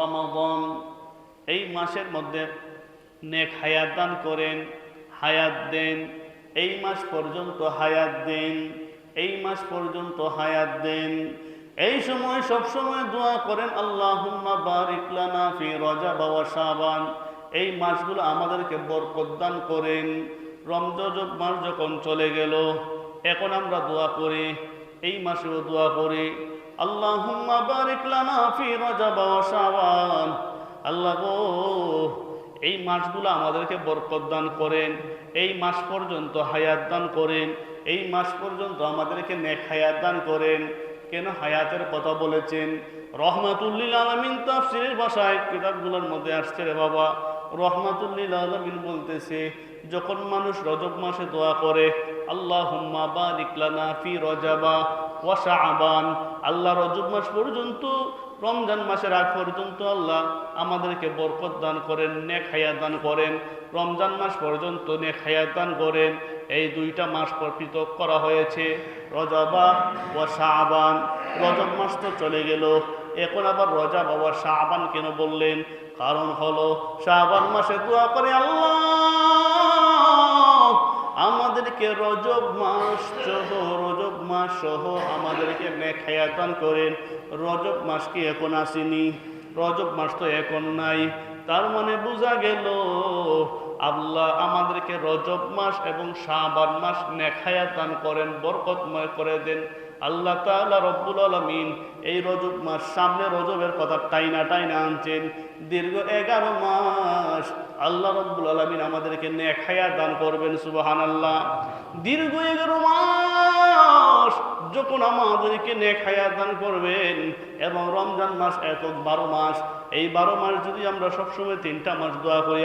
রমাদান, এই মাসের মধ্যে নেক হায়াত দান করেন, হায়াত দেন, এই মাস পর্যন্ত হায়াত দেন, এই মাস পর্যন্ত হায়াত দেন। এই সময় সব সময় দোয়া করেন আল্লাহুম্মা বারিক লানা ফি রজব ওয়া শাবান, এই মাসগুলো আমাদেরকে বরকত দান করেন। রমজান মাস যখন চলে গেল, এখন আমরা দোয়া করি, এই মাসেও দোয়া করি আল্লাহুম্মা বারিক লানা ফি রজব ওয়া শাবান, আল্লাহ গো এই মাসগুলো আমাদেরকে বরকত দান করেন, এই মাস পর্যন্ত হায়াত দান করেন, এই মাস পর্যন্ত আমাদেরকে নেক হায়াত দান করেন। কেন হায়াতের কথা বলেছেন? রহমাতুল লিল আলামিন তাফসীরের ভাষায় কিতাবগুলোর মধ্যে আসছে রে বাবা, রহমাতুল লিল আলামিন বলতেছে যখন মানুষ রজব মাসে দোয়া করে আল্লাহুম্মা বারিক লানা ফি রজবা ওয়া শাবান, আল্লাহ রজব মাস পর্যন্ত, রমজান মাসের আগ পর্যন্ত আল্লাহ আমাদেরকে বরকত দান করেন, নেক হায়াত দান করেন, রমজান মাস পর্যন্ত নেক হায়াত দান করেন। এই দুইটা মাস পৃথক করা হয়েছে, রজবা ওয়া শাবান। রজব মাস তো চলে গেল, এখন আবার রজব ওয়া শাবান কেন বললেন? কারণ হলো শাবান মাসে দোয়া করে আল্লাহ আমাদেরকে রজব মাস সহ আমাদেরকে নেক হায়াত দান করেন। রজব মাস কি এখন আসেনি? রজব মাস তো এখন নাই। তার মানে বোঝা গেল আল্লাহ আমাদেরকে রজব মাস এবং শাবান মাস নেক হায়াত দান করেন, বরকতময় করে দেন। আল্লাহ তাআলা রব্বুল আলামিন এই রজব মাস, সামনে রজবের কথা টাইনা আনছেন, দীর্ঘ 11 মাস আল্লাহ রব্বুল আলামিন আমাদেরকে নেক হায়াত দান করবেন। সুবহানাল্লাহ। দীর্ঘ 11 মাস যখন আমাদেরকে নেক হায়াত দান করবেন, এবং রমজান মাস একক 12 মাস, এই 12 মাস যদি আমরা সবসময় 3টা মাস দোয়া করি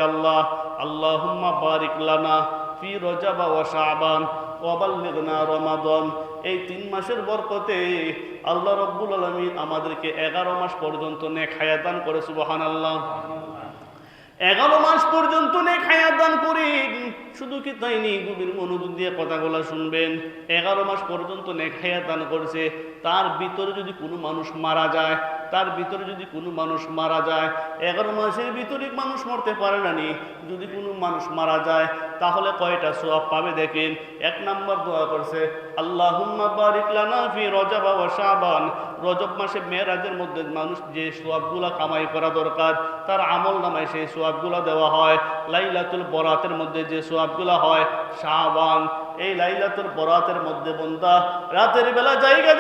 আল্লাহুম্মা বারিক লানা ফি রজব ওয়া শাবান ওয়া বাল্লিগনা রমাদান, এই 3 মাসের বরকতে আল্লাহ রব্বুল আলামিন আমাদেরকে 11 মাস পর্যন্ত নেক হায়াত দান করে। সুবহানাল্লাহ। 11 মাস পর্যন্ত নেক হায়াত দান করেন। শুধু কি তাই নেই, গভীর মনোযোগ দিয়ে কথাগুলো শুনবেন। 11 মাস পর্যন্ত নেক হায়াত দান করেছে। তার ভিতরে যদি কোনো মানুষ মারা যায়, 11 মাসের ভিতরে মানুষ মরতে পারে না নি, যদি কোনো মানুষ মারা যায় তাহলে কয়টা সওয়াব পাবে দেখেন। 1 নাম্বার দোয়া করছে আল্লাহুম্মা বারিক লানা ফি রজব ওয়া শাবান, রজব মাসে মেরাজের মধ্যে মানুষ যে সওয়াবগুলো কামাই করা দরকার তার আমল নামায় সেই সওয়াবগুলো দেওয়া হয়। লাইলাতুল বরাতের মধ্যে যে সওয়াবগুলো হয় শাবান, এই লাইলাতুল বরাতের মধ্যে বান্দা রাতের বেলা জায়গা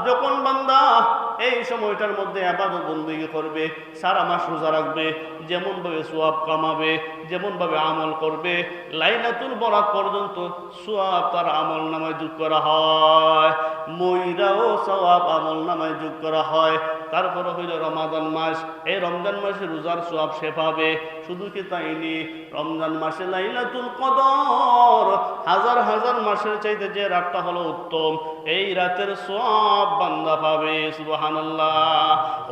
যখন বান্দা এই সময়টার মধ্যে ইবাদত বندگی করবে, সারা মাস রোজা রাখবে, যেমন ভাবে সওয়াব কামাবে, যেমন ভাবে আমল করবে, লাইলাতুল বরাত পর্যন্ত সওয়াব তার আমল নামায় যোগ করা হয়, মইরাও সওয়াব আমল নামায় যোগ করা হয়। তারপরে হইল রমাদান মাস, এই রমজান মাসে রোজার সওয়াব সে পাবে। শুধু কি তাই নি, রমজান মাসে লাইলাতুল কদর, হাজার মাসের চাইতে যে রাতটা হলো উত্তম, এই রাতের সওয়াব বান্দা পাবে। সুবহানাল্লাহ।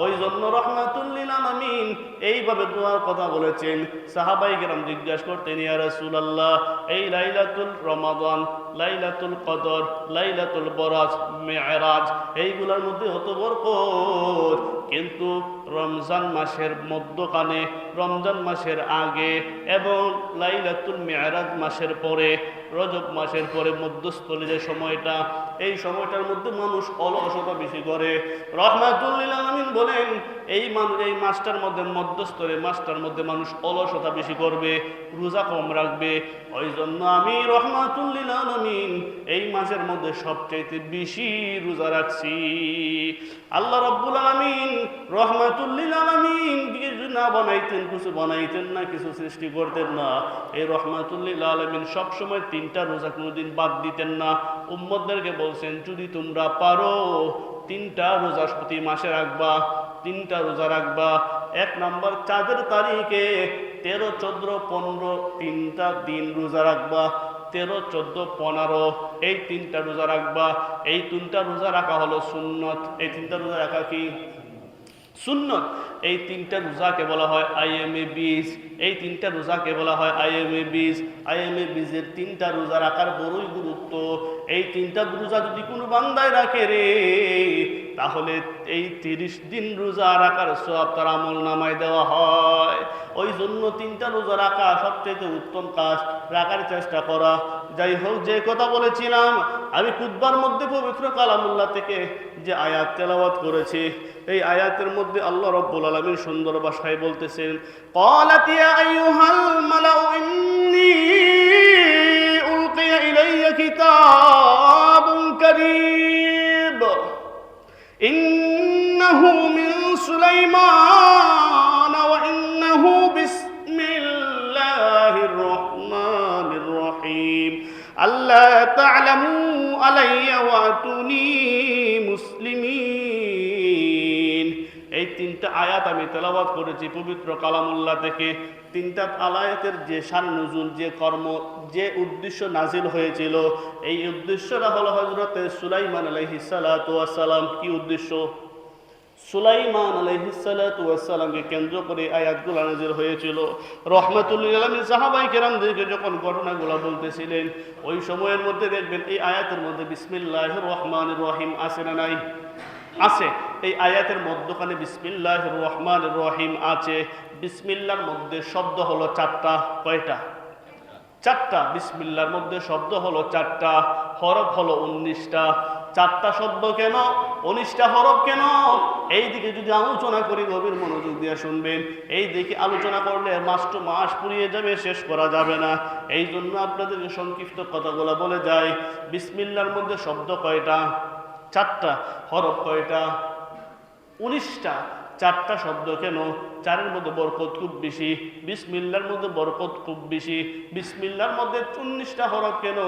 ওই জন্য রহমাতুল লিল আলামিন এইভাবে দোয়ার কথা বলেছেন। সাহাবায়ে কেরাম জিজ্ঞাসা করতেন, ইয়া রাসূলুল্লাহ, এই লাইলাতুল রমাদান, লাইলাতুল কদর, লাইলাতুল বরাত, মেরাজ, এইগুলোর মধ্যে অত বরকত, কিন্তু রমজান মাসের মধ্যখানে, রমজান মাসের আগে এবং লাইলাতুল মেরাজ মাসের পরে, রজব মাসের পরে মধ্যস্থলে যে সময়টা, এই সময়টার মধ্যে মানুষ অলসতা বেশি করে। রহমাতুল লিল আলামিন বলেন এই মাসটার মধ্যে, মধ্যস্থলে মাসটার মধ্যে মানুষ অলসতা বেশি করবে, রোজা কম রাখবে। ওই জন্য আমি রহমাতুল লিল আলামিন এই মাসের মধ্যে সবচাইতে বেশি রোজা রাখছি। আল্লাহ রাব্বুল আলামিন রহমাতুল লিল আলামিন কিছু না বানাইতেন, কিছু বানাইতেন না, কিছু সৃষ্টি করতেন না। এই রহমাতুল লিল আলামিন সবসময় 3টা রোজা কোনোদিন বাদ দিতেন না। উম্মতদেরকে বলছেন, যদি তোমরা পারো 3টা রোজা প্রতি মাসে রাখবা, 3টা রোজা রাখবা। 1 নম্বর চাঁদের তারিখে 13, 14, 15 3টা দিন রোজা রাখবা। 13, 14, 15 এই 3টা রোজা রাখবা। এই 3টা রোজা রাখা হলো সুন্নত। এই 3টা রোজা রাখা কি সুন্নত। এই 3টা রোজাকে বলা হয় আইএমএ 20। এই 3টা রোজাকে বলা হয় আইএমএ 20। আইএমএ 20-এর 3টা রোজা রাখার বড়ই গুরুত্ব। এই 3টা রোজা যদি কোনো বান্দায় রাখে রে, তাহলে এই 30 দিন রোজা রাখার সওয়াব তার আমল নামায় দেওয়া হয়। ওই জন্য 3টা রোজা রাখা সবচেয়ে উত্তম কাজ, রাখার চেষ্টা করা। যাই হোক, যে কথা বলেছিলাম, আমি খুতবার মধ্যে পবিত্র কালামুল্লাহ থেকে যে আয়াত তেলাওয়াত করেছি, এই আয়াতের মধ্যে আল্লাহ রাব্বুল আলামিন সুন্দর ভাষায় বলতেছেন, ক্বালাত ইয়া আইয়ুহাল মালাউ ইন্নী উলকিয়া ইলাইয়া কিতাবুন কারীম ইন্নাহু মিন সুলাইমান ওয়া ইন্নাহু বিসমিল্লাহির রহমানির রহিম আল্লা তা'লামু আলাইয়া ওয়াতুনি মুসলিমিন। এই 3টা আয়াত আমি তেলাওয়াত করেছি পবিত্র কালামুল্লাহ থেকে। 3টা আয়াতের যে শান নুজুল, যে কর্ম, যে উদ্দেশ্য নাজিল হয়েছিল, এই উদ্দেশ্যটা হলো হযরতে সুলাইমান আলাইহিস সালাতু ওয়াস সালাম। কি উদ্দেশ্য? সুলাইমান আলাইহিস সালাতু ওয়াস সালামকে কেন্দ্র করে আয়াতগুলো নাজিল হয়েছিল। রাহমাতুল লিল আলামিন সাহাবায়ে কেরামদেরকে যখন ঘটনাগুলো বলতেছিলেন, ওই সময়ের মধ্যে দেখবেন এই আয়াতের মধ্যে বিসমিল্লাহির রহমানির রহিম আছে না নাই? আছে। এই আয়াতের মধ্যখানে বিসমিল্লাহির রহমানির রহিম আছে। বিসমিল্লাহর মধ্যে শব্দ হলো 4টা। কয়টা? 4টা। বিসমিল্লাহর মধ্যে শব্দ হলো 4টা, হরফ হলো 19টা। 4টা শব্দ কেন, 19টা হরফ কেন? এই দিকে যদি আলোচনা করি, গভীর মনোযোগ দিয়ে শুনবেন, এই দিকে আলোচনা করলে মাস পুড়িয়ে যাবে, শেষ করা যাবে না। এই জন্য আপনাদেরকে সংক্ষিপ্ত কথাগুলো বলে যাই। বিসমিল্লাহর মধ্যে শব্দ কয়টা? 4টা। হরফ কয়টা? 19টা। 4টা শব্দ কেন? 4-এর মধ্যে বরকত খুব বেশি। বিসমিল্লাহর মধ্যে বরকত খুব বেশি। বিসমিল্লাহর মধ্যে 19টা হরফ কেন?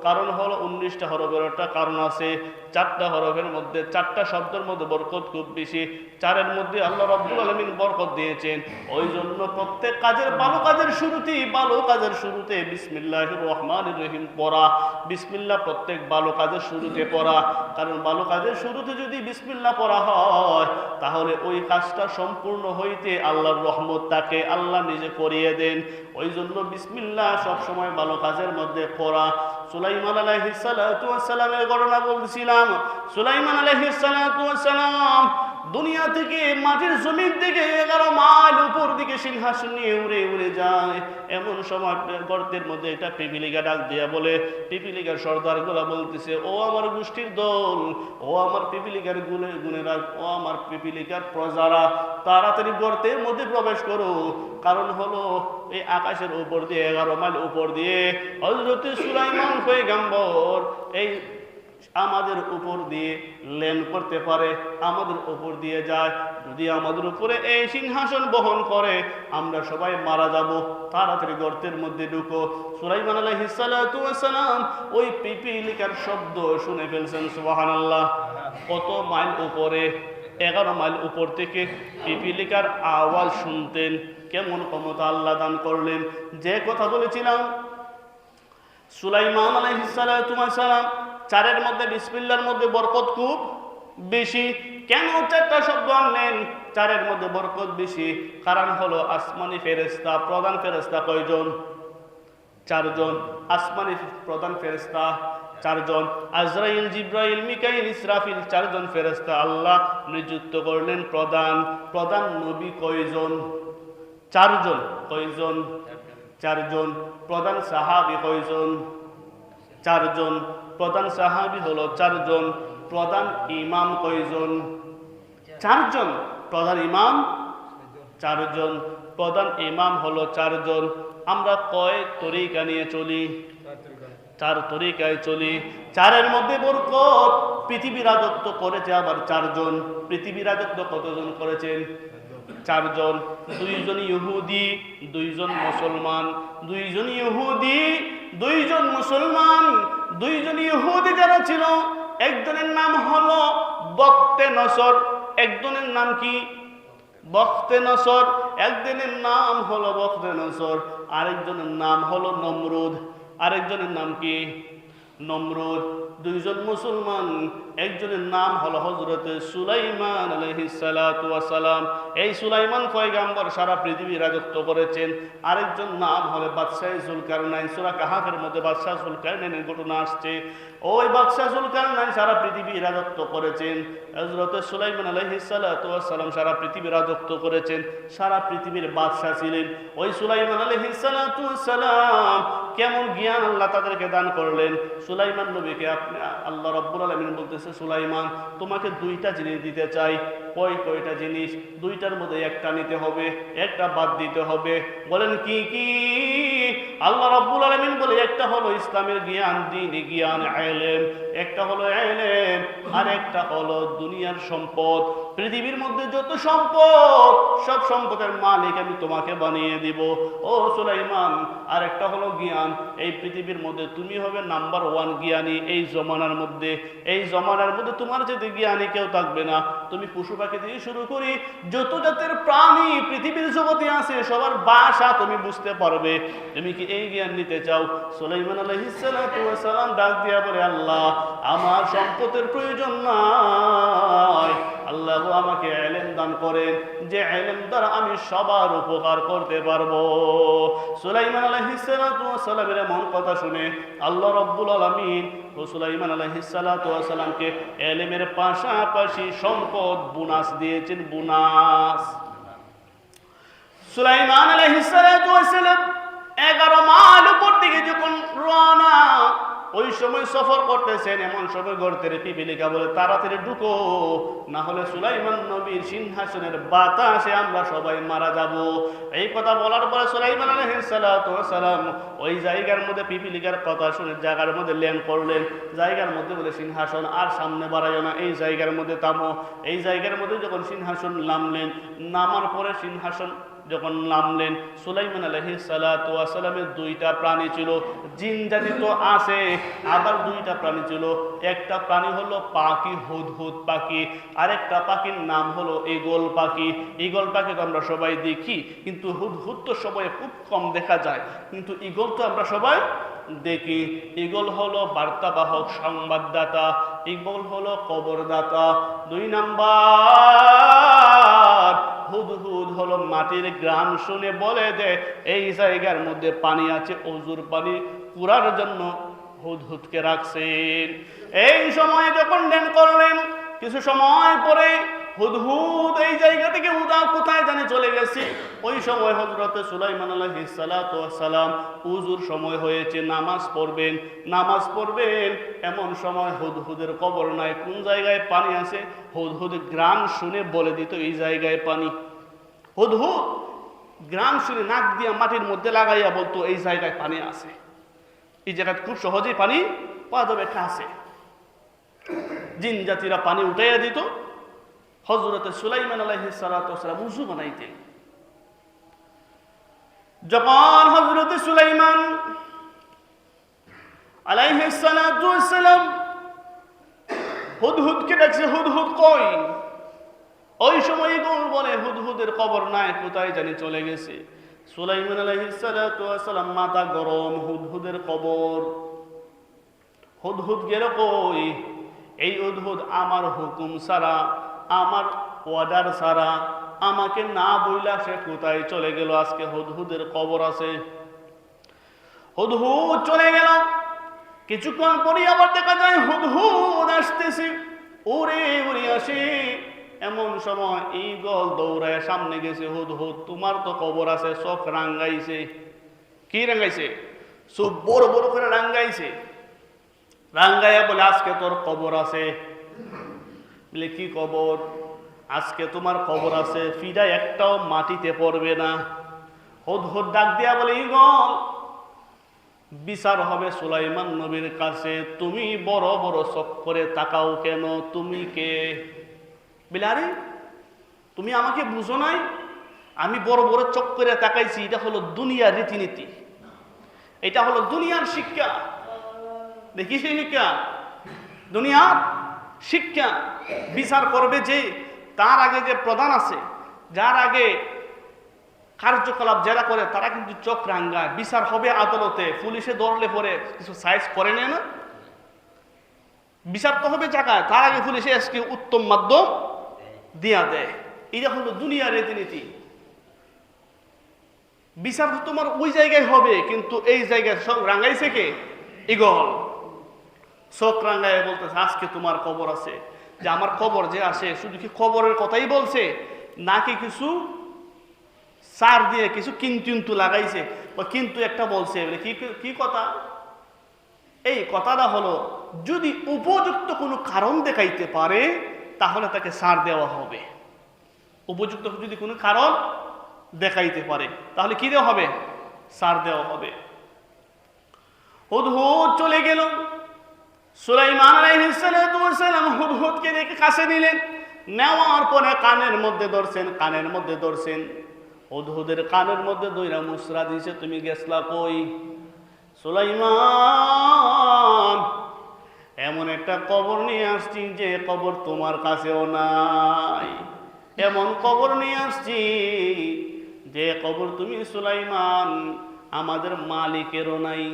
কারণ হলো 19টা হরফের একটা কারণ আছে। 4টা হরফের মধ্যে, 4টা শব্দের মধ্যে বরকত খুব বেশি। 4-এর মধ্যে আল্লাহ রাব্বুল আলামিন বরকত দিয়েছেন। ওই জন্য প্রত্যেক কাজের, ভালো কাজের শুরুতে বিসমিল্লাহির রহমানির রহিম পড়া। বিসমিল্লাহ প্রত্যেক ভালো কাজের শুরুতে পড়া। কারণ ভালো কাজের শুরুতে যদি বিসমিল্লাহ পড়া হয়, তাহলে ওই কাজটা সম্পূর্ণ হইতে আল্লাহর রহমত তাকে আল্লাহ নিজে করিয়ে দেন। ওই জন্য বিসমিল্লাহ সবসময় ভালো কাজের মধ্যে পড়া। সুলাইমান আলাইহিস সালাতু ওয়াস সালামের ঘটনা বলছিলাম। সুলাইমান আলাইহিস সালাতু ওয়াস সালাম দুনিয়া থেকে, মাটির জমিন থেকে 11 মাইল উপর দিকে সিংহাসন নিয়ে উড়ে উড়ে যায়। এমন সময় গর্তের মধ্যে একটা পিপিলিকা ডাক দিয়া বলে, পিপিলিকার সর্দারগুলা বলতেছে, ও আমার গোষ্ঠীর দল, ও আমার পিপিলিকার গুণেরা, ও আমার পিপিলিকার প্রজারা, তাড়াতাড়ি গর্তের মধ্যে প্রবেশ করো। কারণ হলো এই আকাশের উপর দিয়ে, 11 মাইল উপর দিয়ে হযরত সুলাইমান পয়গম্বর এই আমাদের উপর দিয়ে লেন করতে পারে, আমাদের উপর দিয়ে যায়। যদি আমাদের উপরে এই সিংহাসন বহন করে, আমরা সবাই মারা যাব। তাড়াতাড়ি গর্তের মধ্যে ঢুকো। সুলাইমান আলাইহিস সালাতু ওয়াস সালাম ওই পিপিলিকার শব্দ শুনে ফেলছেন। সুবহানাল্লাহ। কত মাইল উপরে? 11 মাইল উপর থেকে পিপিলিকার আওয়াজ শুনতেন। কেমন ক্ষমতা আল্লাহ দান করলেন! যে কথা বলেছিলাম, সুলাইমান আলাইহিস সালাতু ওয়াস সালাম 4-এর মধ্যে বিসমিল্লাহর মধ্যে বরকত খুব বেশি। কেন 4টা শব্দ আনলেন? 4-এর মধ্যে বরকত বেশি কারণ হলো আসমানি ফেরেশতা, প্রধান ফেরেশতা কয়জন? 4 জন। আসমানি প্রধান ফেরেশতা 4 জন। আজরাইল, জিব্রাইল, মিকাইল, ইসরাফিল 4 জন ফেরেশতা আল্লাহ নিযুক্ত করলেন। প্রধান নবী কয়জন? 4 জন। কয়জন? 4 জন। প্রধান সাহাবী কয়জন? 4 জন। প্রধান সাহাবী হলো 4 জন। প্রধান ইমাম কয়জন? 4 জন। প্রধান ইমাম 4 জন। প্রধান ইমাম হলো 4 জন। আমরা কয় তরিকা নিয়ে চলি? 4 তরিকায় চলি। 4-এর মধ্যে বরকত। পৃথিবী রাজত্ব করেছে আবার 4 জন। পৃথিবী রাজত্ব কতজন করেছেন? 4 জন। 2 জন ইহুদি, 2 জন মুসলমান। 2 জন ইহুদি, 2 জন মুসলমান। 2 জন ইহুদি যারা ছিল, একজনের নাম হলো বক্তে নসর। একজনের নাম কি? বক্তে নসর। একজনের নাম হলো বক্তে নসর, আরেকজনের নাম হলো নমরুদ। আরেকজনের নাম কি? নমরুদ, দুইজন মুসলমান, একজনের নাম হলো হযরত সুলাইমান আলাইহিস সালাতু ওয়াস সালাম। এই সুলাইমান পয়গম্বর সারা পৃথিবী রাজত্ব করেছেন। আরেকজন নাম হলো বাদশাহ জুলকারনাইন। সূরা কাহাফের মধ্যে বাদশাহ জুলকারনাইনের ঘটনা আসছে। ওই বাদশাহ জুলকারনাইন সারা পৃথিবী রাজত্ব করেছেন। হযরত সুলাইমান আলাইহিস সালাতু ওয়াস সালাম সারা পৃথিবী রাজত্ব করেছেন, সারা পৃথিবীর বাদশাহ ছিলেন। ওই সুলাইমান আলাইহিস সালাতু ওয়াস সালাম কেমন জ্ঞান আল্লাহ তাদেরকে দান করলেন। সুলাইমান নবীকে আপনি আল্লাহ রাব্বুল আলামিন বলতেছে, সুলাইমান তোমাকে দুইটা জিনিস দিতে চাই। কয়টা জিনিস? দুইটার মধ্যে একটা নিতে হবে, একটা বাদ দিতে হবে। বলেন কি কি? আল্লাহ রাব্বুল আলামিন বলে, একটা হলো ইসলামের জ্ঞান, দ্বীনি জ্ঞান, ইলম। একটা হলো ইলম, আর একটা হলো দুনিয়ার সম্পদ। পৃথিবীর মধ্যে যত সম্পদ, সব সম্পদের মালিক আমি তোমাকে বানিয়ে দিব ও সুলাইমান। আর একটা হলো জ্ঞান। এই পৃথিবীর মধ্যে তুমি হবে নাম্বার 1 জ্ঞানী এই জমানার মধ্যে। এই জমানার মধ্যে তোমার যদি জ্ঞানী কেউ থাকবে না। তুমি পশু পাখি দিয়ে শুরু করি যত জাতের প্রাণী পৃথিবীর জগতে আছে, সবার ভাষা তুমি বুঝতে পারবে। তুমি কি এই জ্ঞান নিতে চাও? সুলাইমান আলাইহিস সালাতু ওয়াস সালাম ডাক দিয়া বলে, আল্লাহ আমার সম্পদের প্রয়োজন নাই, আল্লাহ আমাকে ইলম দান করেন, যে ইলম দ্বারা আমি সবার উপকার করতে পারবো। সুলাইমান আলাইহিস সালাতু ওয়াস সালামের এমন কথা শুনে আল্লাহ রাব্বুল আলামিন ও সুলাইমান আলাইহিস সালাতু ওয়াস সালামকে ইলমের পাশাপাশি সম্পদ বোনাস দিয়েছেন, বোনাস। সুলাইমান আলাইহিস সালাতু ওয়াস সালাম 11 মাইল উপর দিকে যখন রওনা, ওই সময় সফর করতেছেন, এমন সময় গর্তের পিপিলিকা বলে, তাড়াতাড়ি ঢুকো, না হলে সুলাইমান নবীর সিংহাসনের বাতাসে আমরা সবাই মারা যাব। এই কথা বলার পরে সুলাইমান আলাইহিস সালাতু ওয়াস সালাম ওই জায়গার মধ্যে পিপিলিকার কথা শুনে জায়গার মধ্যে ল্যান্ড করলেন। জায়গার মধ্যে বলে, সিংহাসন আর সামনে বাড়াইও না, এই জায়গার মধ্যে থামো। এই জায়গার মধ্যে যখন সিংহাসন নামলেন, নামার পরে সিংহাসন যখন নামলেন, সুলাইমান আলাইহিস সালাতু ওয়াস সালামের দুইটা প্রাণী ছিল। জিন জাতি তো আছে, আবার দুইটা প্রাণী ছিল। একটা প্রাণী হলো পাখি, হুদহুদ পাখি, আরেকটা পাখির নাম হলো ঈগল পাখি। ঈগল পাখি তো আমরা সবাই দেখি, কিন্তু হুদহুদ তো সবাই খুব কম দেখা যায়, কিন্তু ঈগল তো আমরা সবাই দেখি। ঈগল হলো বার্তাবাহক, সংবাদদাতা। ঈগল হলো খবরদাতা। 2 নাম্বার, হুদহুদ হলো মাটির গ্রাম শুনে বলে যে এই জায়গার মধ্যে পানি আছে, অজুর পানি কুড়ার জন্য হুদহুদকে রাখছেন। এই সময় যখন ধ্যান করলেন, কিছু সময় পরে হুদহুদ এই জায়গা থেকে কোথায় জানি চলে গেছে। ওই সময় হযরত সুলাইমান আলাইহিস সালাতু ওয়াস সালাম উযুর সময় হয়েছে, নামাজ পড়বেন। এমন সময় হুদহুদের কবর নাই, কোন জায়গায় পানি আছে হুদহুদ গ্রাম শুনে বলে দিত এই জায়গায় পানি। হুদহুদ গ্রাম শুনে নাক দিয়া মাটির মধ্যে লাগাইয়া বলতো এই জায়গায় পানি আছে, এই জায়গায় খুব সহজেই পানি পাওয়া যাবে, একটা আছে। জিন জাতিরা পানি উঠাইয়া দিত। হযরত সুলাইমান আলাইহিস সালাতু ওয়াস সালাম উযু বানাইতেন। যখন হযরত সুলাইমান আলাইহিস সালাতু ওয়াস সালাম হুদহুদকে ডাকছে, হুদহুদ কই? ওই সময় ঈগল বলে হুদহুদের খবর নাই, কোথায় জানি চলে গেছে। সুলাইমান আলাইহিস সালাতু ওয়াস সালাম মাথা গরম, হুদহুদের খবর। হুদহুদ গেল কই? এই হুদহুদ আমার হুকুম ছাড়া, আমার অর্ডার ছাড়া, আমাকে না বইলা সে কোথায় চলে গেল? আজকে হুদহুদের খবর আছে। হুদহুদ চলে গেল। কিছুক্ষণ পরে আবার দেখা যায় হুদহুদ আসতেছে, উড়ে উড়ে আসে। এমন সময় ঈগল দৌড়ায় সামনে গেছে, হুদহুদ তোমার তো খবর আছে। চোখ রাঙ্গাইছে। কি রাঙ্গাইছে? চোখ বড় বড় করে রাঙ্গাইছে। রাঙ্গাইয়া বলে আজকে তোর খবর আছে। বলে কি খবর? আজকে তোমার খবর আছে, ফিডা একটাও মাটিতে পড়বে না। হুদহুদ ডাক দিয়া বলে, ঈগল বিচার হবে সুলাইমান নবীর কাছে, তুমি বড় বড় চোখ করে তাকাও কেন? তুমি কে? বলে আরে তুমি আমাকে বুঝো নাই? আমি বড় বড় চোখ করে তাকাইছি, এটা হলো দুনিয়ার রীতিনীতি, এটা হলো দুনিয়ার শিক্ষা। দেখি সেই শিক্ষা, দুনিয়ার শিক্ষা। বিচার করবে যে, তার আগে যে প্রধান আছে, যার আগে কার্যকলাপ যারা করে তারা কিন্তু চোখ রাঙ্গায়। বিচার হবে আদালতে, পুলিশে ধরলে পরে কিছু সাইজ করে নেয় না, বিচার তো হবে জায়গায়, তার আগে পুলিশে আজকে উত্তম মাধ্যম দিয়া দেয়। এটা হলো দুনিয়ার রীতিনীতি। বিচার তো তোমার ওই জায়গায় হবে, কিন্তু এই জায়গায় সব রাঙ্গাইছে কে? ইগল চোখ রাঙ্গায় বলতেছে আজকে তোমার খবর আছে। যে আমার খবর যে আসে শুধু কি খবরের কথাই বলছে, নাকি কিছু সার দিয়ে কিছু কিন্তু লাগাইছে, বা কিন্তু একটা বলছে কি কথা? এই কথাটা হলো যদি উপযুক্ত কোনো কারণ দেখাইতে পারে তাহলে তাকে সার দেওয়া হবে। উপযুক্ত যদি কোনো কারণ দেখাইতে পারে তাহলে কি দেওয়া হবে? সার দেওয়া হবে। হুদহুদ চলে গেল। সুলাইমান আলাইহিস সালাম হুদহুদকে দেখে কাছে নিলেন। নেওয়ার পরে কানের মধ্যে ধরছেন। হুদহুদের কানের মধ্যে দইরা মুসরা দিছে, তুমি গেছলা কই সুলাইমান? এমন একটা কবর নিয়ে আসছি যে কবর তোমার কাছেও নাই। এমন কবর নিয়ে আসছি যে কবর তুমি সুলাইমান আমাদের মালিকেরও নাই,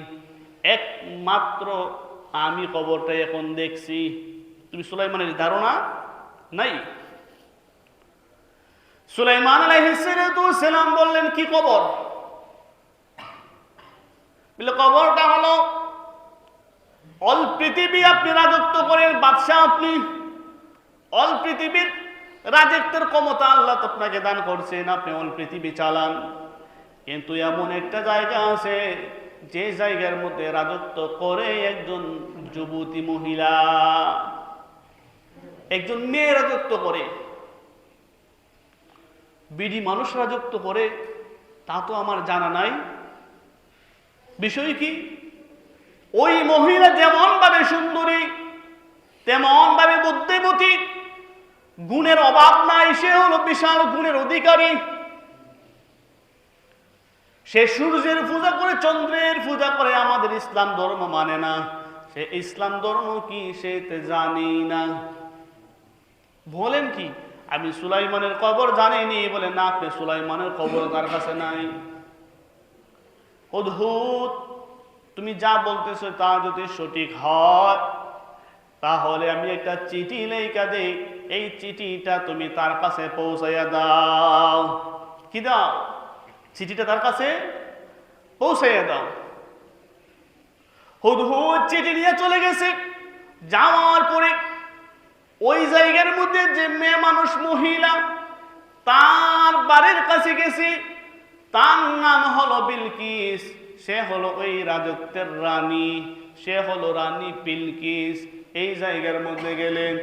একমাত্র আমি কবরটা এখন দেখছি, তুমি সুলাইমানের ধারণা নাই। সুলাইমান আলাইহিস সালাম বললেন কি কবর? বলে কবরটা হলো অল পৃথিবী আপনি রাজত্ব করেন, বাদশাহ আপনি, অল পৃথিবীর রাজত্বের ক্ষমতা আল্লাহ তো আপনাকে দান করছেন, আপনি অল পৃথিবী চালান। কিন্তু এমন একটা জায়গা আছে যে জায়গার মধ্যে রাজত্ব করে একজন যুবতী মহিলা, একজন মেয়ে রাজত্ব করে, বিডি মানুষ রাজত্ব করে, তা তো আমার জানা নাই। বিষয় কি? ওই মহিলা যেমন ভাবে সুন্দরী, তেমন ভাবে বুদ্ধিমতী, গুণের অভাব নাই, সে হলো বিশাল গুণের অধিকারী। সে সূর্যের পূজা করে, চন্দ্রের পূজা করে, আমাদের ইসলাম ধর্ম মানে না। সে ইসলাম ধর্ম কি সে জানি না। বলেন কি আমি সুলাইমানের কবর জানিনি? বলে না, আপনি সুলাইমানের কবর তার কাছে নাই। হুদহুদ তুমি যা বলতেছো তা যদি সঠিক হয় তাহলে আমি একটা চিঠি লেখা দেই, এই চিঠিটা তুমি তার কাছে পৌঁছাইয়া দাও। কি দাও? চিঠিটা তার কাছে পৌঁছাইয়া দাও। হুদহুদ চিঠি নিয়ে চলে গেছে। যাওয়ার পরে ওই জায়গার মধ্যে যে মেয়ে মানুষ মহিলা, তার বাড়ির কাছে গেছে। তার নাম হলো বিলকিস, সে হলো ওই রাজত্বের রানী, সে হলো রানী বিলকিস। এই জায়গার মধ্যে গেলেন,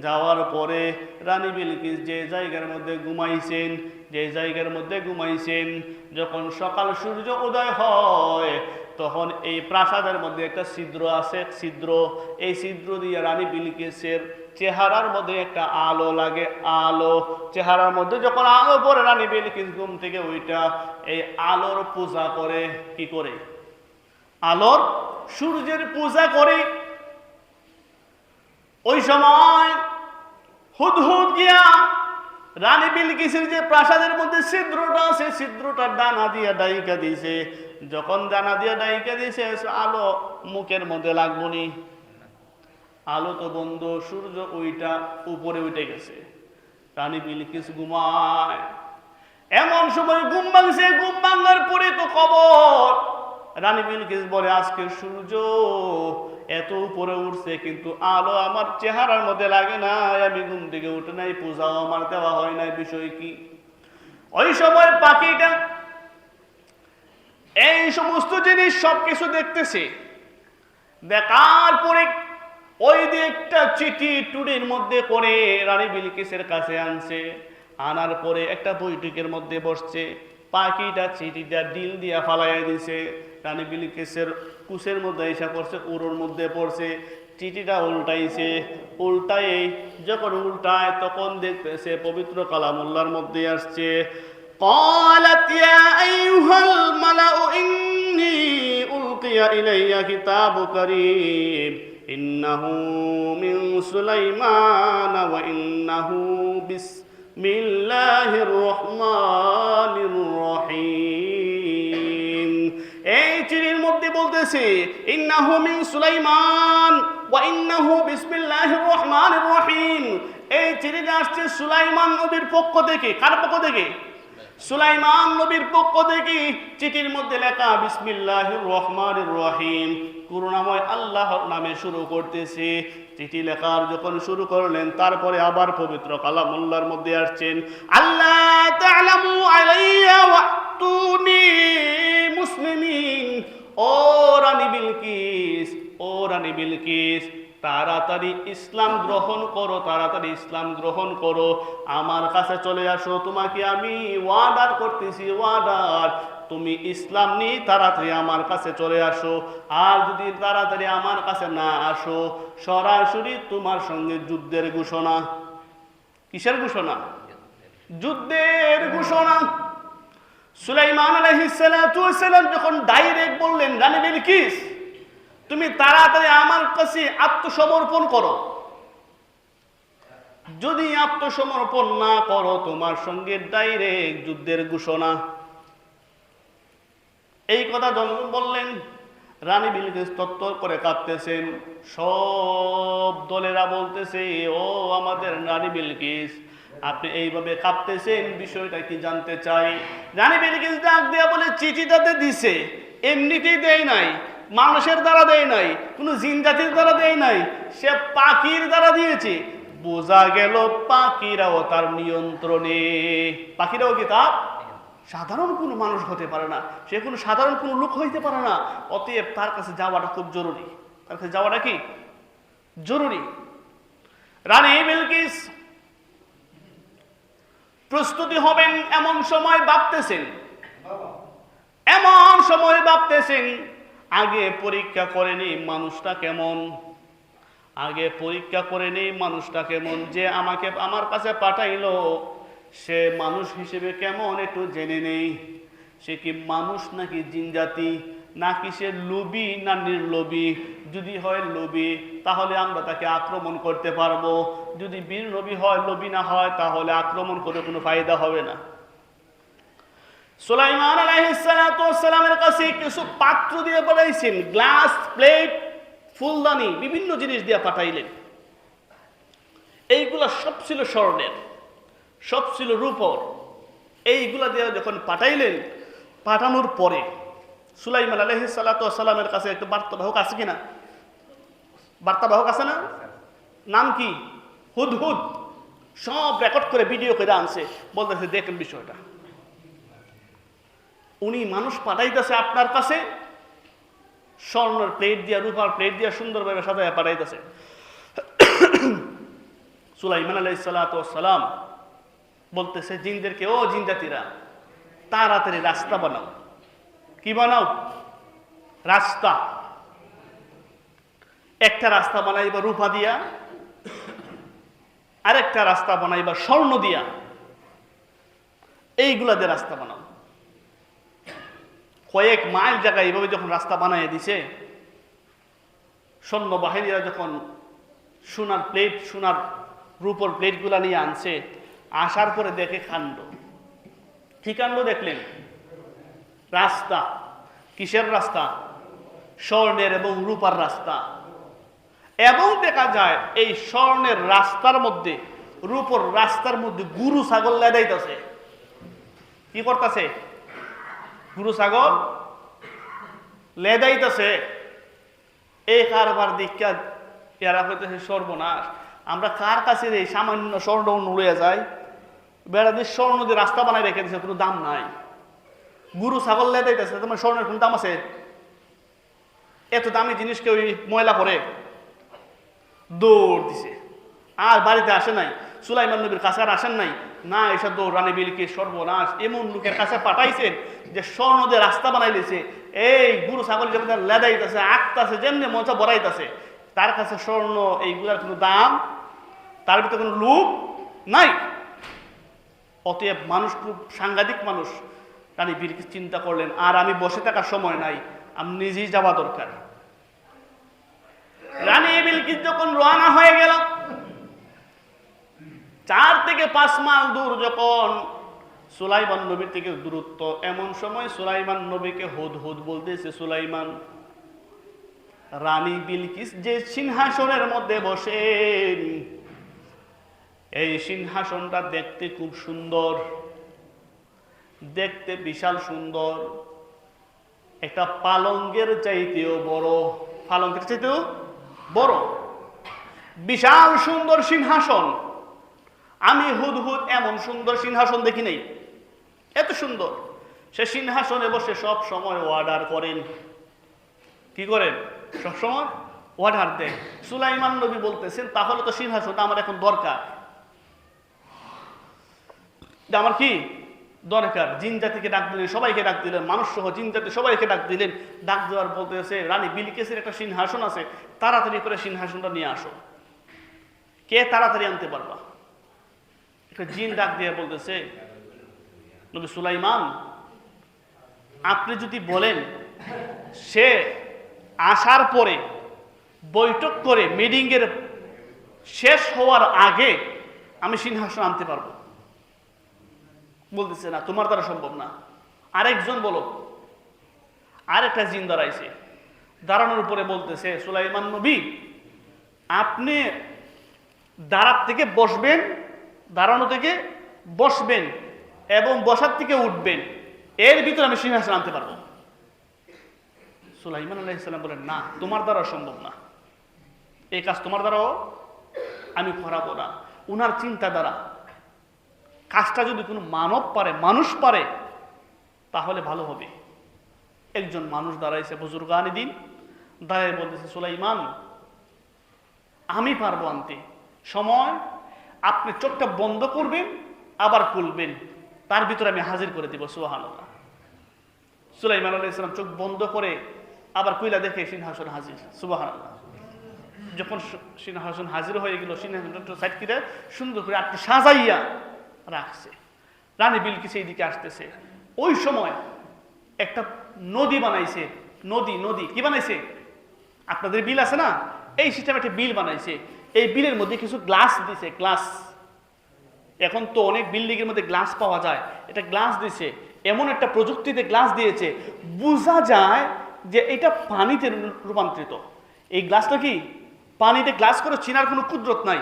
যাওয়ার পরে রানী বিলকিস যে জায়গার মধ্যে ঘুমাইছেন, যখন সকাল সূর্য উদয় হয় তখন এই প্রাসাদের মধ্যে একটা ছিদ্র আছে, এই ছিদ্র দিয়ে রানী বিলকিসের চেহারার মধ্যে একটা আলো লাগে। আলো চেহারার মধ্যে যখন আলো পড়ে, রানী বিলকিস ঘুম থেকে ওইটা এই আলোর পূজা করে। কি করে? আলোর, সূর্যের পূজা করে। ওই সময় হুদহুদ গিয়া রানী বিলকিসের যে প্রাসাদের মধ্যে ছিদ্রটা আছে, ছিদ্রটার ডানা দিয়ে ডাইকা দিয়েছে। যখন ডানা দিয়ে ডাইকা দিয়েছে, আলো মুখের মধ্যে লাগবনি, আলো তো বন্ধ, সূর্য ওইটা উপরে উঠে গেছে। রানী বিলকিস ঘুমায়। এমন সময় ঘুম ভাঙছে, ঘুম ভাঙার পরে তো খবর। রানী বিলকিস বলে আজকে সূর্য এত উপরে উঠছে কিন্তু আলো আমার চেহারার মধ্যে লাগে না, আমি ঘুম থেকে উঠে নাই, পূজাও আমার দেওয়া হয় নাই, বিষয় কি? ওই সময় পাখিটা এই সমস্ত জিনিস সবকিছু দেখতেছে। দেখার পরে ওই দিয়ে একটা চিঠি টুরির মধ্যে করে রানী বিলকিসের কাছে আনছে। আনার পরে একটা বৈঠকের মধ্যে বসছে। পাখিটা চিঠিটা ডিল দিয়া ফালাইয়া দিছে। রানী বিলকিসের কুশের মধ্যে এসে পড়ছে, উড়োর মধ্যে পড়ছে। চিঠিটা উল্টাইছে। যখন উল্টায় তখন দেখতেছে পবিত্র কালামুল্লাহর মধ্যে আসছে, قالت يا أيها الملأ إني ألقي إلي كتاب كريم إنه من سليمان وإنه بسم الله الرحمن الرحيم। এই চিঠির মধ্যে বলতে বলতেছে ইন্নাহু মিন সুলাইমান ওয়া ইন্নাহু বিসমিল্লাহির রহমানির রহিম। এই চিঠিটা আসছে সুলাইমান নবীর পক্ষ থেকে। কার পক্ষ থেকে? সুলাইমান নবীর পক্ষ থেকে। চিঠির মধ্যে লেখা বিসমিল্লাহির রহমানির রহিম, করুণাময় আল্লাহর নামে শুরু করতেছে। চিঠি লেখার যখন শুরু করলেন, তারপরে আবার পবিত্র কালামুল্লাহর মধ্যে আসছেন, আল্লাহ তা'লামু আলাইয়া ওয়াতুনি মুসলিমিন। ও রানী বিলকিস, ও রানী বিলকিস, তাড়াতাড়ি ইসলাম গ্রহণ করো, তাড়াতাড়ি ইসলাম গ্রহণ করো, আমার কাছে চলে আসো। তোমাকে আমি ওয়াদার করতেছি, ওয়াদার, তুমি ইসলাম নিয়ে তাড়াতাড়ি আমার কাছে চলে আসো। আর যদি তাড়াতাড়ি আমার কাছে না আসো, সরাসরি তোমার সঙ্গে যুদ্ধের ঘোষণা। কিসের ঘোষণা? যুদ্ধের ঘোষণা। সুলাইমান আলাইহিস সালাতু ওয়াস সালাম যখন ডাইরেক্ট বললেন, রানী বিলকিস তুমি তাড়াতাড়ি আমার কাছে আত্মসমর্পণ করো, যদি আত্মসমর্পণ না করো তোমার সঙ্গে ডাইরেক্ট যুদ্ধের ঘোষণা। এই কথা যখন বললেন, রানী বিলকিস তত্তর করে কাঁপতেছেন। সব দলেরা বলতেছে, ও আমাদের রানী বিলকিস, আপনি এইভাবে কাঁপতেছেন, বিষয়টা কি জানতে চাই। রানী বিলকিস ডাক দিয়া বলে, চিঠিটাতে দিছে, এমনিতেই দেয় নাই, মানুষের দ্বারা দেয় নাই, কোনো জিন জাতির দ্বারা দেয় নাই, সে পাখির দ্বারা দিয়েছে। বোঝা গেল পাখিরাও তার নিয়ন্ত্রণে। পাখিরাও কি তার? সাধারণ কোনো মানুষ হতে পারে না, সে কোনো সাধারণ কোনো লোক হইতে পারে না। অতএব তার কাছে যাওয়াটা খুব জরুরি। তার কাছে যাওয়াটা কি জরুরি? রানী বিলকিস প্রস্তুতি হবেন এমন সময় ভাবতেছেন, এমন সময় ভাবতেছেন, আগে পরীক্ষা করেনি মানুষটা কেমন, আগে পরীক্ষা করেনি মানুষটা কেমন, যে আমাকে আমার কাছে পাঠাইলো সে মানুষ হিসেবে কেমন একটু জেনে নেই। সে কি মানুষ নাকি জিন জাতি, নাকি সে লোভী না নির্লোভী। যদি হয় লোভী, তাহলে আমরা তাকে আক্রমণ করতে পারবো। যদি বীর নবী হয়, লোভী না হয়, তাহলে আক্রমণ করে কোনো ফায়দা হবে না। সুলাইমান আলাইহিস সালাতু ওয়াস সালামের কাছে কিছু পাত্র দিয়ে পাঠাইছেন, গ্লাস, প্লেট, ফুলদানি, বিভিন্ন জিনিস দিয়ে পাঠাইলেন। এইগুলা সব ছিল স্বর্ণের, সব ছিল রূপর। এইগুলা দিয়ে যখন পাঠাইলেন, পাঠানোর পরে সুলাইমান আলাইহিস সালাতু ওয়াস সালামের কাছে একটা বার্তাবাহক আছে কিনা? বার্তাবাহক আছে না? নাম কি? হুদহুদ। সব রেকর্ড করে ভিডিও করে আনছে, বলতেছে দেখেন বিষয়টা। উনি মানুষ পাঠাইতেছে আপনার কাছে, স্বর্ণের প্লেট দিয়া, রূপার প্লেট দিয়া সুন্দরভাবে সাজায় পাঠাইতেছে। সুলাইমান আলাইহিস সালাতু ওয়াস সালাম বলতেছে জিনদেরকে, ও জিন জাতিরা, তাড়াতাড়ি রাস্তা বানাও। কি বানাও? রাস্তা। একটা রাস্তা বানাইবা রূপা দিয়া, আরেকটা রাস্তা বানাইবা স্বর্ণ দিয়া। এইগুলা দিয়ে রাস্তা বানাও। কয়েক মাইল জায়গায় এইভাবে যখন রাস্তা বানাই দিছে, সৈন্য বাহিনীরা যখন সোনার প্লেট, সোনার রূপর প্লেটগুলা নিয়ে আনছে, আসার পরে দেখে কাণ্ড। কি কাণ্ড দেখলেন? রাস্তা। কিসের রাস্তা? স্বর্ণের এবং রূপার রাস্তা। এবং দেখা যায় এই স্বর্ণের রাস্তার মধ্যে, রূপর রাস্তার মধ্যে গরু ছাগল লেদাইতেছে। কি করতেছে? গরু ছাগল লেদাইতেছে। এই কারবার দীক্ষা এরা হইতেছে সর্বনাশ। আমরা কার কাছে এই সামান্য স্বর্ণ লইয়া যাই, বেড়াদের স্বর্ণ দিয়ে রাস্তা বানাই রেখে দিচ্ছে, কোনো দাম নাই। গরু ছাগল লেদাইতেছে, তোমার স্বর্ণের কোনো দাম আছে? এত দামি জিনিসকে ওই ময়লা করে দৌড় দিছে, আর বাড়িতে আসে নাই। সুলাইমান নবীর কাছে আর আসেন নাই না, এসব দৌড়। রানী বিলকিস সর্বনাশ এমন লোকের কাছে পাঠাইছেন যে স্বর্ণ দিয়ে রাস্তা বানাইলেছে। এই গরু ছাগল যেমন লেদাইতেছে, আঁকতেছে, যেমনি মঞ্চা বড়াইতেছে, তার কাছে স্বর্ণ এইগুলার কোনো দাম, তার ভিতরে কোনো লোভ নাই। অতএব মানুষ খুব সাংঘাতিক মানুষ। রানী বিলকিস চিন্তা করলেন, আর আমি বসে থাকার সময় নাই, আমি নিজেই যাওয়া দরকার। রানী বিলকিস যখন রওনা হয়ে গেল, 4 থেকে 5 মাইল দূর যখন সুলাইমান নবীর থেকে দূরত্ব, এমন সময় সুলাইমান নবীকে হুদহুদ বলতেছে, সুলাইমান রানী বিলকিস যে সিংহাসনের মধ্যে বসেন, এই সিংহাসনটা দেখতে খুব সুন্দর, দেখতে বিশাল সুন্দর, একটা পালঙ্কের চাইতেও বড়, পালঙ্কের চাইতেও বড়, বিশাল সুন্দর সিংহাসন। আমি হুদহুদ এমন সুন্দর সিংহাসন দেখি নাই, এত সুন্দর। সে সিংহাসনে বসে সব সময় অর্ডার করেন। কি করেন? সব সময় অর্ডার দেন। সুলাইমান নবী বলতেছেন, তাহলে তো সিংহাসনটা আমার এখন দরকার। আমার কি দরকার? জিন জাতিকে ডাক দিলেন, সবাইকে ডাক দিলেন, মানুষ সহ জিন জাতি সবাইকে ডাক দিলেন। ডাক দেওয়ার বলতেছে, রানী বিলকিসের একটা সিংহাসন আছে, তাড়াতাড়ি করে সিংহাসনটা নিয়ে আসো। কে তাড়াতাড়ি আনতে পারবা? একটা জিন ডাক দিয়ে বলতেছে, নবী সুলাইমান, আপনি যদি বলেন সে আসার পরে বৈঠক করে মিটিং এর শেষ হওয়ার আগে আমি সিংহাসন আনতে পারবো। বলতেছে, না, তোমার দ্বারা সম্ভব না। আরেকজন বলো। আরেকটা জিন দাঁড়াইছে, দাঁড়ানোর উপরে বলতেছে, সুলাইমান নবী, আপনি দাঁড়ার থেকে বসবেন, দাঁড়ানো থেকে বসবেন এবং বসার থেকে উঠবেন, এর ভিতরে আমি সিংহাসন আনতে পারবো। সুলাইমান আলাইহিস সালাম বলেন, না, তোমার দ্বারা সম্ভব না, এই কাজ তোমার দ্বারাও আমি করাবো না। উনার চিন্তা দ্বারা কাজটা যদি কোনো মানব পারে, মানুষ পারে, তাহলে ভালো হবে। একজন মানুষ দাঁড়াইছে, বুজুর্গানি দিন, দাঁড়ায় বলতেছে, সুলাইমান, আমি পারবো আনতে। সময়, আপনি চোখটা বন্ধ করবেন আবার খুলবেন, তার ভিতরে আমি হাজির করে দিব। সুবহানাল্লাহ। সুলাইমান আলাইহিস সালাম চোখ বন্ধ করে আবার কুইলা দেখে সিংহাসন হাজির। সুবহানাল্লাহ। যখন সিংহাসন হাজির হয়ে গেল, সিংহাসনটা সাইড করে সুন্দর করে একটু সাজাইয়া রাখছে। রানী বিলকিস এইদিকে আসতেছে। ওই সময় একটা নদী বানাইছে। নদী নদী কি বানাইছে? আপনাদের বিল আছে না, এই সিস্টেমে একটা বিল বানাইছে। এই বিলের মধ্যে কিছু গ্লাস দিছে। গ্লাস, এখন তো অনেক বিল্ডিং এর মধ্যে গ্লাস পাওয়া যায়, এটা গ্লাস দিছে। এমন একটা প্রযুক্তিতে গ্লাস দিয়েছে, বোঝা যায় যে এটা পানিতে রূপান্তরিত। এই গ্লাসটা কি পানিতে গ্লাস করে চিনার কোনো কুদরত নাই।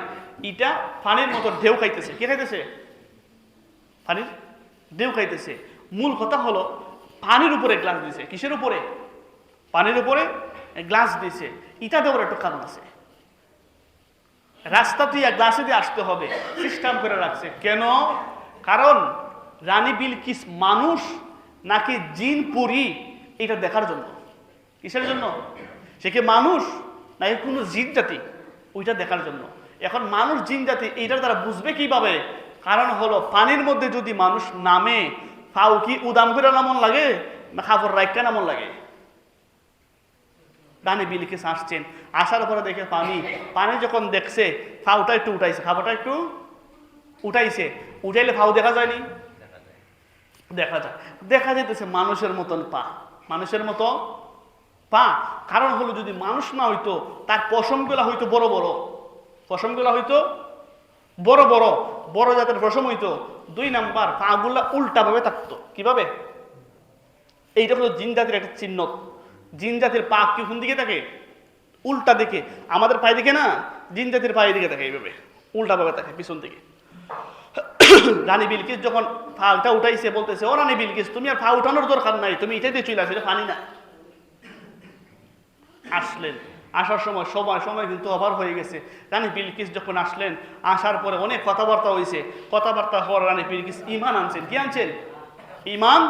এটা পানির মতো ঢেউ খাইতেছে। কে খাইতেছে? পানির ঢেউ খাইতেছে। মূল কথা হলো পানির উপরে গ্লাস দিছে। কিসের উপরে? পানির উপরে গ্লাস দিছে। এটা দেওয়ার একটা কারণ আছে। রাস্তা দিয়ে গ্লাসে দিয়ে আসতে হবে, সিস্টেম করে রাখছে। কেন? কারণ রানী বিলকিস মানুষ নাকি জিন পুরি, এটা দেখার জন্য। কিসের জন্য? সে কি মানুষ নাকি কোনো জিন জাতি, ওইটা দেখার জন্য। এখন মানুষ জিন জাতি এইটার দ্বারা বুঝবে কিভাবে? কারণ হলো পানির মধ্যে যদি মানুষ নামে, ফাউ কি উদাম করে নামন লাগে না খাবার রাইকা নামন লাগে? রানী বিলকিস আসছেন, আসার পরে দেখে পানি। পানি যখন দেখছে, ফাউটা একটু উঠাইছে, খাবারটা একটু উঠাইছে। উঠাইলে ফাউ দেখা যায়নি? দেখা যায়। দেখা যেতেছে মানুষের মতন পা, মানুষের মতো পা। কারণ হলো যদি মানুষ না হইতো, তার পশমগুলা হইতো বড় বড়, পশমগুলা হইতো বড় বড়, বড় জাতের পশম হইতো। 2 নাম্বার, পাগুলা উল্টা ভাবে থাকতো। কিভাবে? এইটা হলো জিন জাতির একটা চিহ্ন। জিন জাতির পা কি কোন দিকে থাকে? উল্টা দিকে। আমাদের পায়ে দিকে না, জিন জাতির পায়ে দিকে থাকে, এইভাবে উল্টা ভাবে থাকে, পিছন দিকে। রানী বিলকিস যখন ফালটা উঠাইছে, বলতেছে, ও রানী বিলকিস, তুমি আর ফা উঠানোর দরকার নাই, তুমি এটাতে চলে আসো, পানি না। আসলেন, আসার সময় সময় কিন্তু অভার হয়ে গেছে। রানী বিলকিস যখন আসলেন, আসার পরে অনেক কথাবার্তা হয়েছে। কথাবার্তা হওয়ার রানী বিলকিস ইমান আনছেন। কি আনছেন? ইমান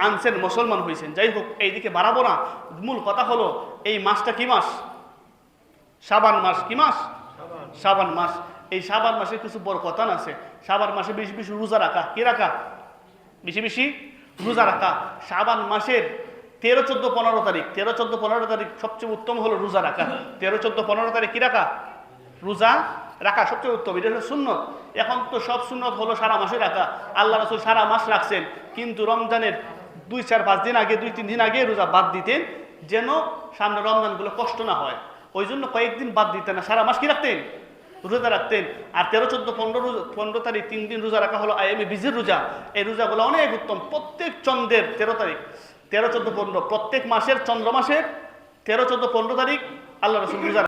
আনছেন, মুসলমান হয়েছেন। যাই হোক, এইদিকে বাড়াবো না। মূল কথা হলো এই মাসটা কি মাস? শাবান মাস। কি মাস? শাবান মাস। এই শাবান মাসে কিছু বরকতান আছে। শাবান মাসে বেশি বেশি রোজা রাখা। কি রাখা? বেশি বেশি রোজা রাখা। শাবান মাসের 13, 14, 15 তারিখ, 13, 14, 15 তারিখ সবচেয়ে উত্তম হলো রোজা রাখা। 13, 14, 15 তারিখ কি রাখা? রোজা রাখা সবচেয়ে উত্তম। এটা হলো সুন্নত। এখন তো সব সুন্নত হলো সারা মাসে রাখা। আল্লাহ রাসূল সারা মাস রাখছেন, কিন্তু রমজানের 2, 4, 5 দিন আগে, 2, 3 দিন আগে রোজা বাদ দিতেন, যেন সামনে রমজানগুলো কষ্ট না হয়। ওই জন্য কয়েকদিন বাদ দিতেন না, সারা মাস কি রাখতেন? রোজা রাখতেন। আর 13, 14, 15 তারিখ 3 দিন রোজা রাখা হলো আইএমএ বীজের রোজা। এই রোজাগুলো অনেক উত্তম। প্রত্যেক চন্দ্রের 13 তারিখ, 13, 14, 15 প্রত্যেক মাসের চন্দ্র মাসের 13, 14, 15 তারিখ আল্লাহ রসুল রোজা